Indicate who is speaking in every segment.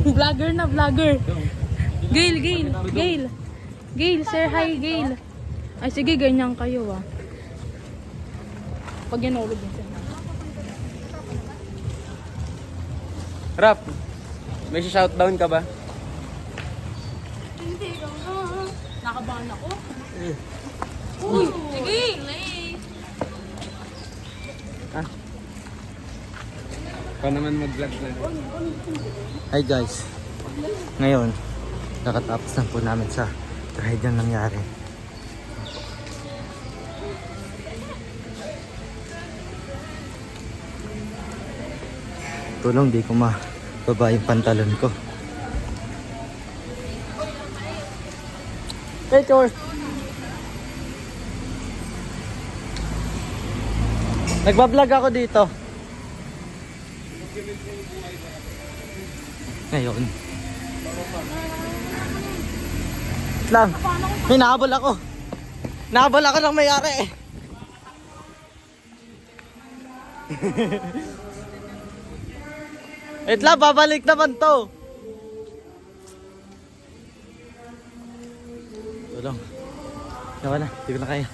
Speaker 1: Vlogger na, vlogger. Gail. Gail, sir, hi, Gail. Ay, sige, ganyan kayo, ah. Pag ginulog din siya.
Speaker 2: Rap, may shoutdown ka ba?
Speaker 1: Hindi ka nga. Nakabahan ako. Uy, sige,
Speaker 2: Ikaw naman mag-vlog na.
Speaker 3: Hi guys, ngayon nakatapos na po namin sa ride yung nangyari. Tulong, di ko mababa yung pantalon ko. Hey George, nagbablog ako dito ngayon. Lang, hinahabol ako. Nahabol ako ng mayari eh. Wait lang, babalik naman to. Tulong. Nawa na, hindi ko na kaya.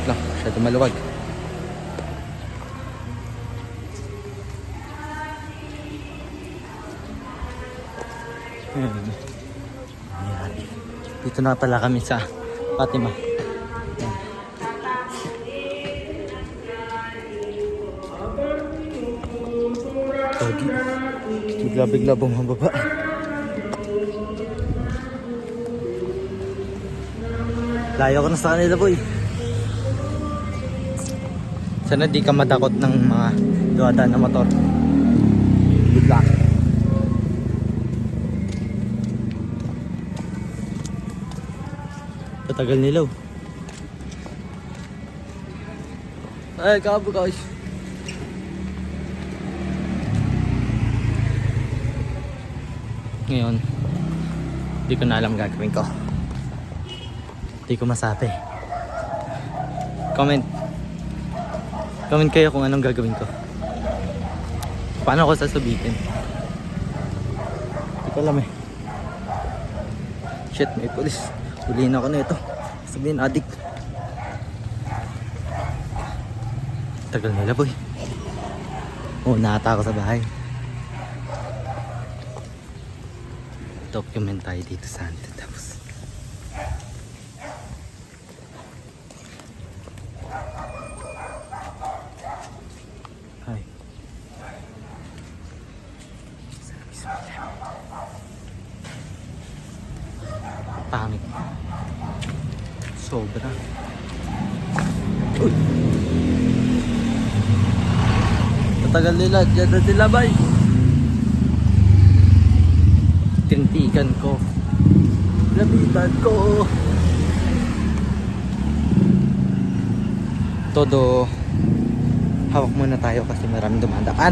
Speaker 3: Lang, masyado maluwag. Ayan. Dito na pala kami sa Fatima. Pogi. Bigla-bigla bumababa. Layo ko na sa kanila, boy. Sana di ka madakot ng mga duwadaan na motor. Good luck. Patagal nilaw. Ay, kabo guys. Ngayon, di ko na alam gagawin ko. Di ko masabi. Comment kayo kung anong gagawin ko. Paano ako sasabihin? Di ko alam eh. Shit, may pulis. Huliin ako na ito. Sabihin, adik. Tagal nila, boy. Oo, nata ako sa bahay. Document tayo dito sa Haunted House. Hi. Pangit. Sobra. Uy! Matagal nila. Diyan na sila, bay. Tintikan ko. Labitan ko. Todo. Hawak muna tayo kasi maraming dumadaan.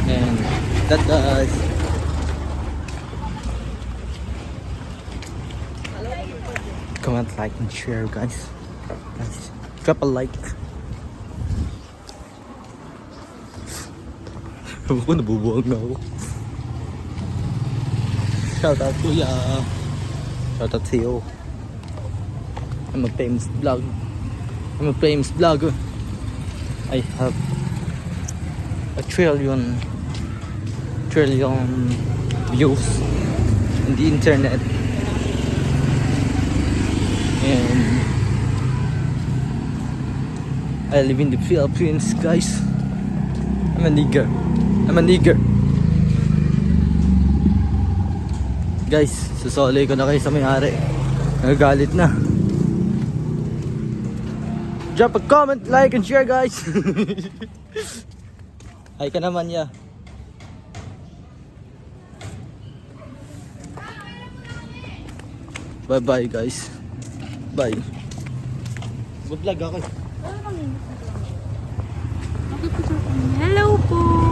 Speaker 3: And that guys. Comment, like, and share guys. Drop a like. Ako nabubuwag na ako. Shout out kuya. Shout out to you. I'm a famous vlogger. I have a trillion views on the internet. And I live in the Philippines, guys. I'm a nigger. Guys, susoli ko na kayo sa may-ari. Nagagalit na. Drop a comment, like, and share, guys. Hi ka naman, ya. Bye-bye, guys. Bye. Mag-vlog ako.
Speaker 1: Hello po.